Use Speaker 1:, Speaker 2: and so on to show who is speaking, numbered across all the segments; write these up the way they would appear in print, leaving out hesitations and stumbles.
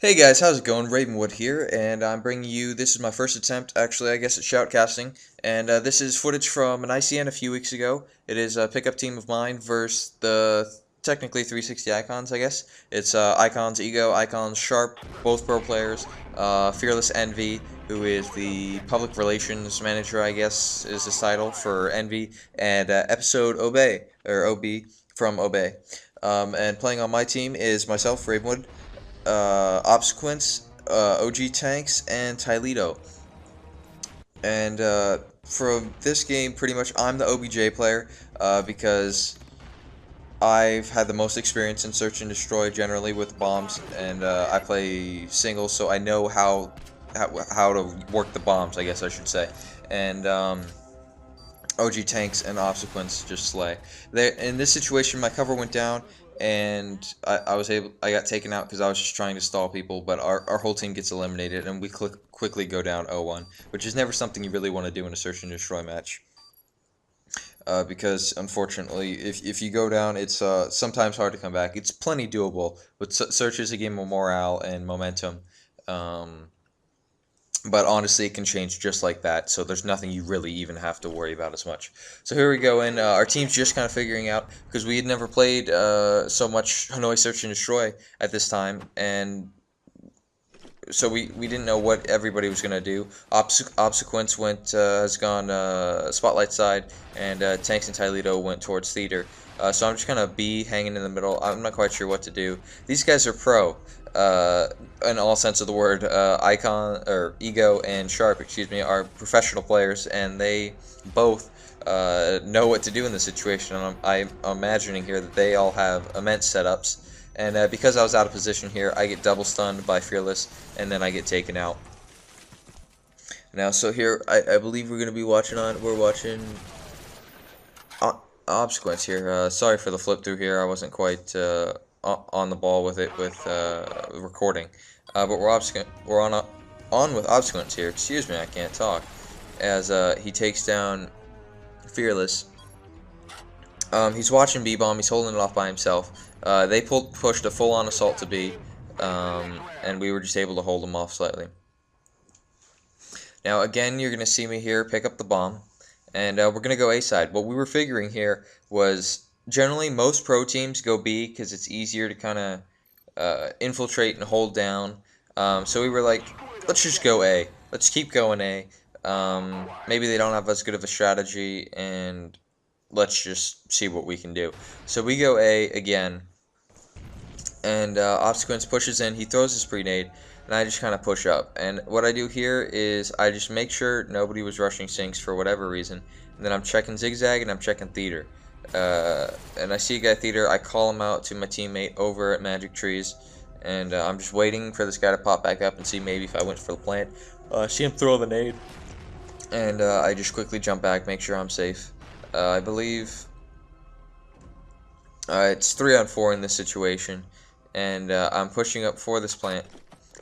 Speaker 1: Hey guys, how's it going? Ravenwood here, and I'm bringing you. This is my first attempt, actually, I guess, at shoutcasting, and this is footage from an ICN a few weeks ago. It is a pickup team of mine versus the technically 360 Icons, I guess. It's Icons Ego, Icons Sharp, both pro players. Fearless Envy, who is the public relations manager, I guess, is his title for Envy, and Episode Obey or OB from Obey. And playing on my team is myself, Ravenwood, Obsequence, OG Tanks, and Tylito. And for this game, pretty much I'm the OBJ player because I've had the most experience in search and destroy generally with bombs, and I play singles, so I know how to work the bombs, I guess I should say. And OG Tanks and Obsequence just slay. In this situation, my cover went down, and I got taken out because I was just trying to stall people, but our whole team gets eliminated, and we quickly go down 0-1, which is never something you really want to do in a search and destroy match. Because unfortunately, if you go down, it's sometimes hard to come back. It's plenty doable, but search is a game of morale and momentum. Um, but honestly, it can change just like that, so there's nothing you really even have to worry about as much. So here we go in. Our team's just kind of figuring out, because we had never played so much Hanoi Search and Destroy at this time, and so we didn't know what everybody was going to do. Obsequence has gone Spotlight side, and Tanks and Tylito went towards Theater. So I'm just going to be hanging in the middle. I'm not quite sure what to do. These guys are pro, in all sense of the word. Icon, or Ego and Sharp, excuse me, are professional players, and they both know what to do in this situation. And I'm imagining here that they all have immense setups. And because I was out of position here, I get double stunned by Fearless, and then I get taken out. Now, so here, I believe we're watching Obsequence here. Sorry for the flip through here, I wasn't quite on the ball with it with recording. But we're on with Obsequence here. Excuse me, I can't talk. As he takes down Fearless. He's watching B-Bomb, he's holding it off by himself. They pushed a full-on assault to B, and we were just able to hold them off slightly. Now, again, you're going to see me here pick up the bomb, and we're going to go A side. What we were figuring here was generally most pro teams go B because it's easier to kind of infiltrate and hold down. So we were like, let's just go A. Let's keep going A. Maybe they don't have as good of a strategy, and let's just see what we can do. So we go A again, and Obsequence pushes in. He throws his pre-nade, and I just kind of push up. And what I do here is I just make sure nobody was rushing sinks for whatever reason, and then I'm checking Zigzag and I'm checking Theater. And I see a guy Theater. I call him out to my teammate over at Magic Trees, and I'm just waiting for this guy to pop back up and see maybe if I went for the plant. See him throw the nade, and I just quickly jump back, make sure I'm safe. I believe it's 3-on-4 in this situation, and I'm pushing up for this plant.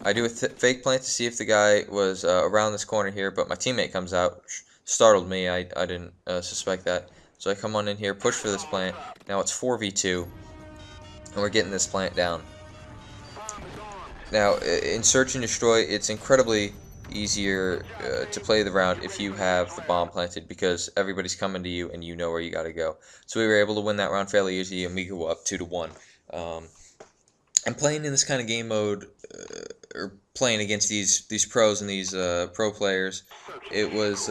Speaker 1: I do a fake plant to see if the guy was around this corner here, but my teammate comes out, startled me. I didn't suspect that. So I come on in here, push for this plant. Now it's 4v2, and we're getting this plant down. Now, in Search and Destroy, it's incredibly easier to play the round if you have the bomb planted, because everybody's coming to you and you know where you got to go. So we were able to win that round fairly easy, and we go up 2-1. And playing in this kind of game mode, or playing against these pros and these pro players, it was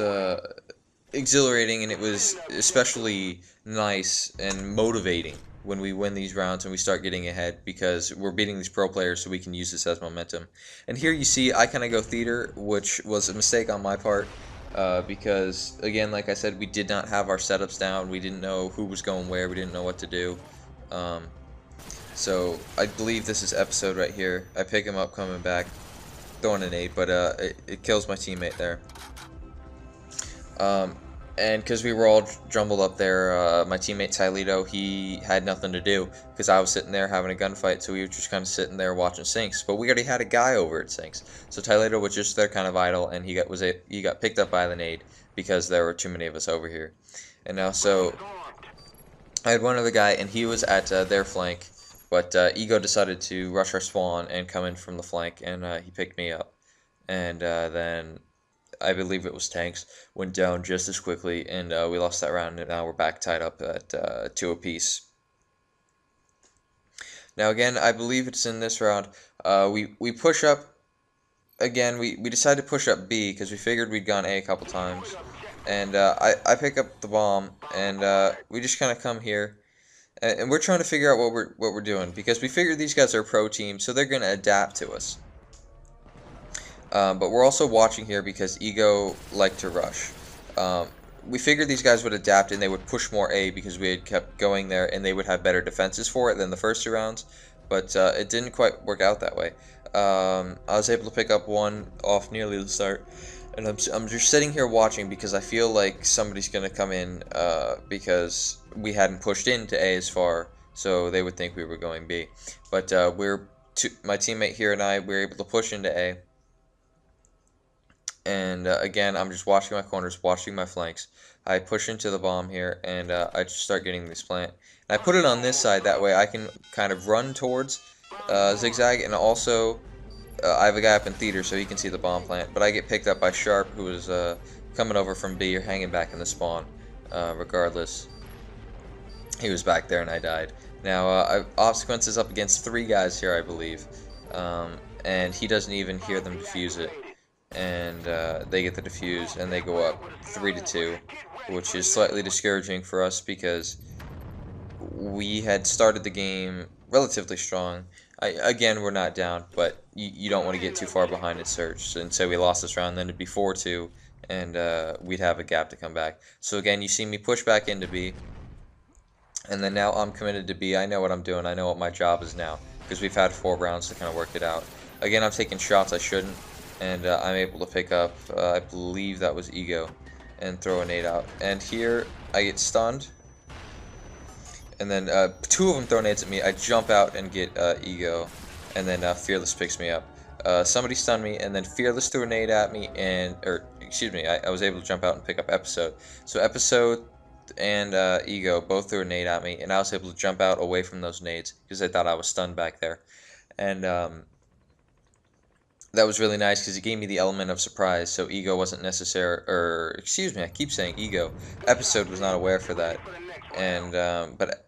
Speaker 1: exhilarating, and it was especially nice and motivating when we win these rounds and we start getting ahead, because we're beating these pro players, so we can use this as momentum. And here you see I kind of go Theater, which was a mistake on my part, because, again, like I said, we did not have our setups down. We didn't know who was going where. We didn't know what to do. So I believe this is Episode right here. I pick him up coming back, throwing an 8, but it kills my teammate there. And because we were all jumbled up there, my teammate Tylito, he had nothing to do because I was sitting there having a gunfight, so we were just kind of sitting there watching sinks. But we already had a guy over at sinks, so Tylito was just there kind of idle, and he got picked up by the nade because there were too many of us over here. And now, so I had one other guy, and he was at their flank, But Ego decided to rush our spawn and come in from the flank, and he picked me up. And then I believe it was Tanks went down just as quickly, and we lost that round. And now we're back tied up at 2 apiece. Now again, I believe it's in this round. We push up again. We decided to push up B because we figured we'd gone A couple times, and I pick up the bomb, and we just kind of come here. And we're trying to figure out what we're doing, because we figure these guys are a pro team, so they're going to adapt to us. But we're also watching here because Ego liked to rush. We figured these guys would adapt and they would push more A because we had kept going there, and they would have better defenses for it than the first 2 rounds. But it didn't quite work out that way. I was able to pick up one off nearly the start. And I'm just sitting here watching because I feel like somebody's going to come in because we hadn't pushed into A as far, so they would think we were going B. But my teammate here and I were able to push into A. And again, I'm just watching my corners, watching my flanks. I push into the bomb here, and I just start getting this plant. And I put it on this side, that way I can kind of run towards Zigzag, and also I have a guy up in theater so he can see the bomb plant. But I get picked up by Sharp, who was coming over from B or hanging back in the spawn. Regardless, he was back there and I died. Now, Obsequence is up against 3 guys here, I believe. And he doesn't even hear them defuse it. And they get the defuse, and they go up 3-2, which is slightly discouraging for us because we had started the game relatively strong. Again, we're not down, but you don't want to get too far behind in search. And so we lost this round, then it'd be 4-2, and we'd have a gap to come back. So again, you see me push back into B, and then now I'm committed to B. I know what I'm doing. I know what my job is now, because we've had 4 rounds to kind of work it out. Again, I'm taking shots I shouldn't. And I'm able to pick up, I believe that was Ego, and throw a nade out. And here, I get stunned. And then 2 of them throw nades at me. I jump out and get Ego. And then Fearless picks me up. Somebody stunned me, and then Fearless threw a nade at me, I was able to jump out and pick up Episode. So Episode and Ego both threw a nade at me, and I was able to jump out away from those nades, because I thought I was stunned back there. And that was really nice because it gave me the element of surprise, so Ego wasn't necessary, I keep saying Ego. Episode was not aware for that, and but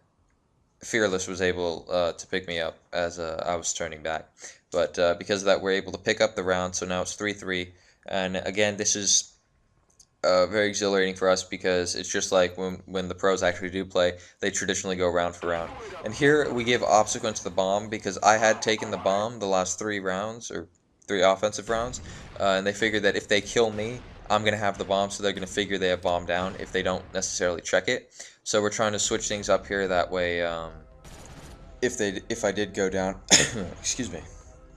Speaker 1: Fearless was able to pick me up as I was turning back. But because of that, we're able to pick up the round, so now it's 3-3, and again, this is very exhilarating for us because it's just like when the pros actually do play, they traditionally go round for round. And here we give Obsequence the bomb because I had taken the bomb the last 3 rounds, or 3 offensive rounds, and they figured that if they kill me, I'm going to have the bomb, so they're going to figure they have bomb down if they don't necessarily check it. So we're trying to switch things up here, that way if I did go down, excuse me,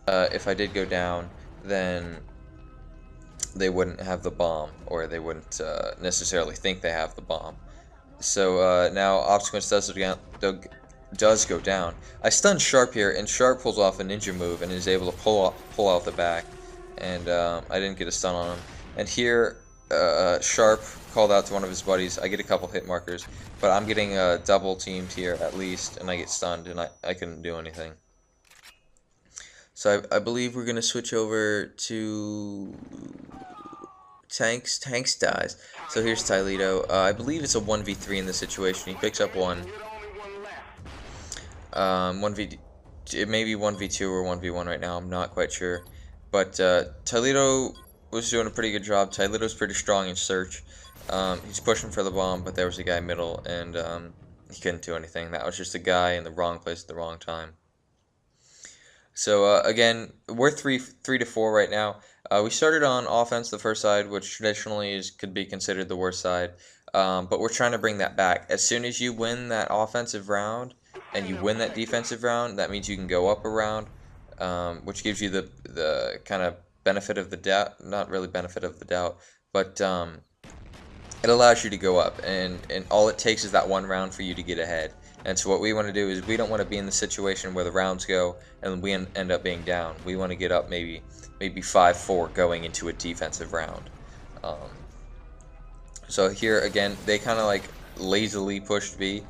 Speaker 1: if I did go down, then they wouldn't have the bomb, or they wouldn't necessarily think they have the bomb. So now Obsequence does go down. I stunned Sharp here, and Sharp pulls off a ninja move and is able to pull out the back, and I didn't get a stun on him. And here, Sharp called out to one of his buddies. I get a couple hit markers, but I'm getting double teamed here at least, and I get stunned, and I couldn't do anything. So I believe we're going to switch over to Tanks. Tanks dies. So here's Tylito. I believe it's a 1v3 in this situation. He picks up 1. 1v, it may be 1v2 or 1v1 right now, I'm not quite sure. But Tylito was doing a pretty good job. Tylito's pretty strong in search. He's pushing for the bomb, but there was a guy middle, and he couldn't do anything. That was just a guy in the wrong place at the wrong time. So again, we're 3-4 right now. We started on offense the first side, which traditionally could be considered the worst side. But we're trying to bring that back. As soon as you win that offensive round, and you win that defensive round, that means you can go up a round, which gives you the kind of benefit of the doubt, not really benefit of the doubt, but it allows you to go up, and all it takes is that 1 round for you to get ahead. And so what we want to do is we don't want to be in the situation where the rounds go and we end up being down. We want to get up maybe 5-4 going into a defensive round. So here again, they kind of like lazily pushed B.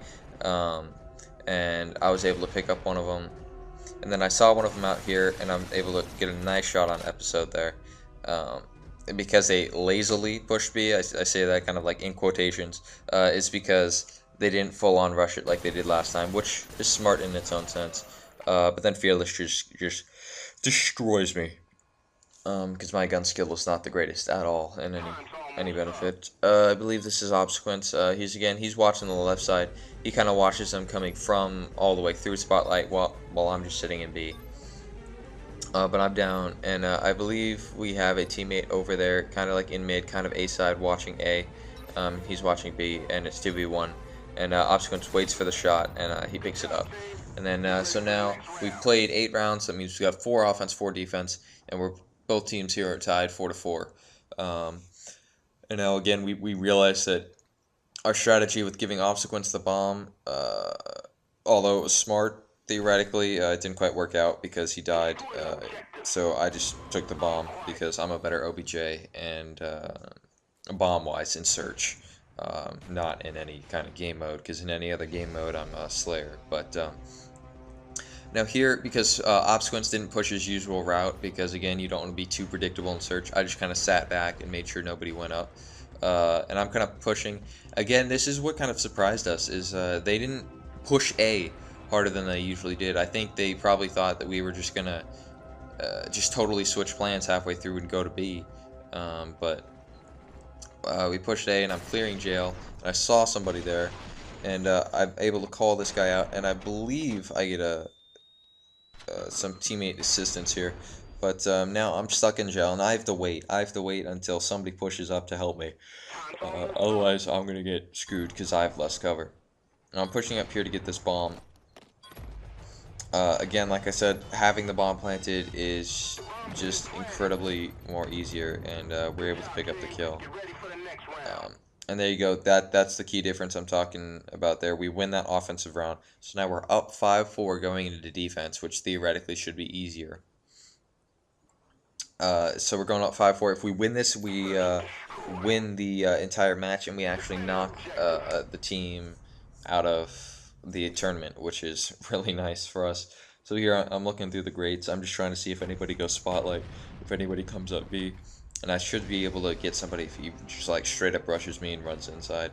Speaker 1: and I was able to pick up one of them. And then I saw one of them out here, and I'm able to get a nice shot on episode there. Because they lazily pushed B, I say that kind of like in quotations, is because they didn't full on rush it like they did last time, which is smart in its own sense. But then Fearless just destroys me. Because my gun skill is not the greatest at all in any benefit. I believe this is Obsequence. He's watching the left side. He kind of watches them coming from all the way through Spotlight while I'm just sitting in B. But I'm down, and I believe we have a teammate over there, kind of like in mid, kind of A side, watching A. He's watching B, and it's 2v1. And Obsequence waits for the shot, and he picks it up. And then, so now we've played 8 rounds. That means we got 4 offense, 4 defense, and both teams here are tied 4-4. And now again, we realize that our strategy with giving Obsequence the bomb, although it was smart, theoretically, it didn't quite work out because he died. So I just took the bomb because I'm a better OBJ and bomb-wise in Search. Not in any kind of game mode, because in any other game mode I'm a Slayer. But now here, because Obsequence didn't push his usual route, because again, you don't want to be too predictable in Search, I just kind of sat back and made sure nobody went up. And I'm kind of pushing. Again, this is what kind of surprised us, is they didn't push A harder than they usually did. I think they probably thought that we were just going to just totally switch plans halfway through and go to B. But we pushed A, and I'm clearing jail, and I saw somebody there, and I'm able to call this guy out, and I believe I get some teammate assistance here. But now I'm stuck in jail, and I have to wait. I have to wait until somebody pushes up to help me. Otherwise, I'm going to get screwed because I have less cover. And I'm pushing up here to get this bomb. Again, like I said, having the bomb planted is just incredibly more easier, and we're able to pick up the kill. And there you go. That's the key difference I'm talking about there. We win that offensive round. So now we're up 5-4 going into the defense, which theoretically should be easier. So we're going up 5-4. If we win this, we win the entire match, and we actually knock the team out of the tournament, which is really nice for us. So here I'm looking through the grades. I'm just trying to see if anybody goes Spotlight, if anybody comes up B. And I should be able to get somebody if he just like straight up rushes me and runs inside.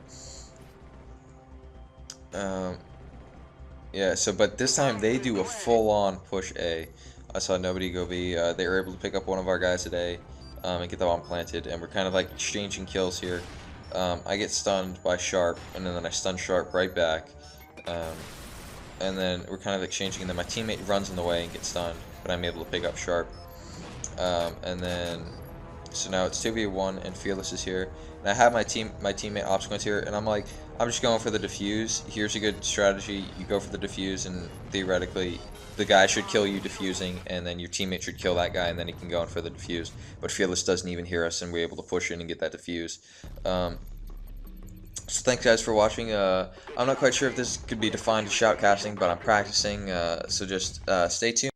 Speaker 1: Yeah, so but this time they do a full-on push A. I saw nobody go B. They were able to pick up one of our guys today and get the bomb planted. And we're kind of like exchanging kills here. I get stunned by Sharp, and then I stun Sharp right back. And then we're kind of exchanging, and then my teammate runs in the way and gets stunned, but I'm able to pick up Sharp. And then... So now it's 2v1, and Fearless is here. And I have my teammate Obsequence here, and I'm like, I'm just going for the defuse. Here's a good strategy. You go for the defuse, and theoretically, the guy should kill you defusing, and then your teammate should kill that guy, and then he can go in for the defuse. But Fearless doesn't even hear us, and we're able to push in and get that defuse. So thanks guys for watching. I'm not quite sure if this could be defined as shoutcasting, but I'm practicing, so just stay tuned.